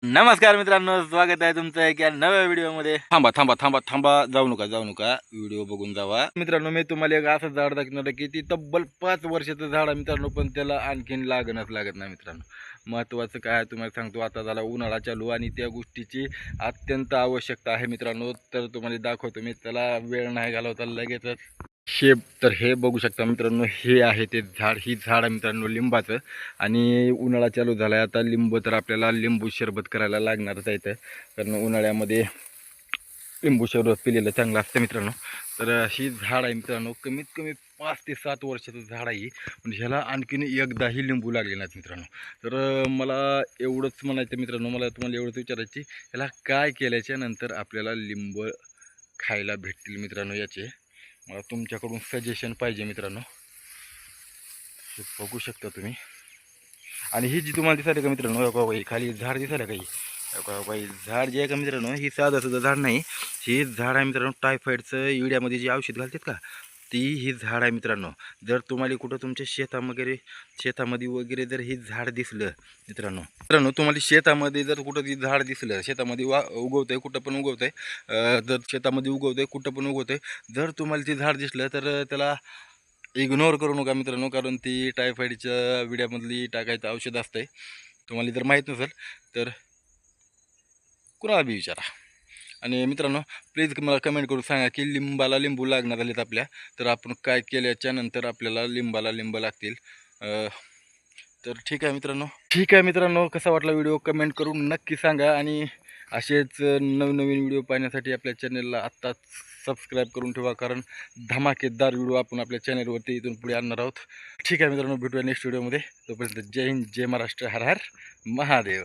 नमस्कार मित्रांनो, स्वागत आहे तुमचं एका नव्या व्हिडिओमध्ये. थांबा थांबा थांबा थांबा, जाऊ नका, व्हिडिओ बघून जावा. मित्रांनो, मी तुम्हाला एक असं झाड दाखवणार आहे की ती तब्बल 5 वर्षाचं झाड आहे मित्रांनो, पण त्याला आणखीन लागत नाही मित्रांनो. महत्त्वाचं काय तुम्हाला सांगतो, आता झाला उन्हाळा चालू आणि त्या गोष्टीची अत्यंत आवश्यकता आहे मित्रांनो. तर तुम्हाला दाखवतो मी, त्याला वेळ नाही घालवता लगेचच तर हे बघू शकता मित्रांनो, हे आहे ते झाड. ही झाड आहे मित्रांनो लिंबाचं. आणि उन्हाळा चालू झाला आहे, आता लिंब तर आपल्याला लिंबू सरबत करायला लागणारच आहे इथं, कारण उन्हाळ्यामध्ये लिंबू सरबत पिलेलं चांगलं असतं मित्रांनो. तर ही झाड आहे मित्रांनो, कमीत कमी 5 ते 7 वर्षाचं झाड आहे. पण ह्याला आणखीन एकदाही लिंबू लागले नाहीत मित्रांनो. तर मला एवढंच म्हणायचं मित्रांनो, मला तुम्हाला एवढंच विचारायची, ह्याला काय केल्याच्या नंतर आपल्याला लिंब खायला भेटतील मित्रांनो. याचे मला तुमच्याकडून सजेशन पाहिजे मित्रांनो. हे बघू शकता तुम्ही. आणि ही जी तुम्हाला दिसायला का मित्रांनो, काही खाली झाड दिसायला काही काही झाड जे आहे का मित्रांनो, ही साधं सुद्धा झाड नाही. ही झाड आहे मित्रांनो, टायफॉईडचं युरियामध्ये जे औषध घालतात का, ही झाड आहे मित्रांनो. जर तुम्हाला कुठं तुमच्या शेतामध्ये वगैरे जर ही झाड दिसलं मित्रांनो, तुम्हाला शेतामध्ये जर कुठं ती झाड दिसलं, शेतामध्ये उगवतंय, कुठं पण उगवतंय, जर शेतामध्ये उगवतंय, कुठं पण उगवतंय, जर तुम्हाला ती झाड दिसलं तर त्याला इग्नोर करू नका मित्रांनो, कारण ती टायफॉईडच्या विड्यामधली टाकायचं औषध असतंय. तुम्हाला जर माहीत नसेल तर कुणाला बी विचारा. आणि मित्रांनो, प्लीज मला कमेंट करून सांगा की लिंबाला लिंबू लागणार आलेत आपल्या, तर आपण काय केल्याच्या नंतर आपल्याला लिंबाला लिंब लागतील. तर ठीक आहे मित्रांनो, कसा वाटला व्हिडिओ कमेंट करून नक्की सांगा. आणि असेच नवनवीन व्हिडिओ पाहण्यासाठी आपल्या चॅनलला आत्ताच सबस्क्राईब करून ठेवा, कारण धमाकेदार व्हिडिओ आपण आपल्या चॅनलवरती इथून पुढे आणणार आहोत. ठीक आहे मित्रांनो, भेटूया नेक्स्ट व्हिडिओमध्ये. तोपर्यंत जय हिंद, जय महाराष्ट्र, हर हर महादेव.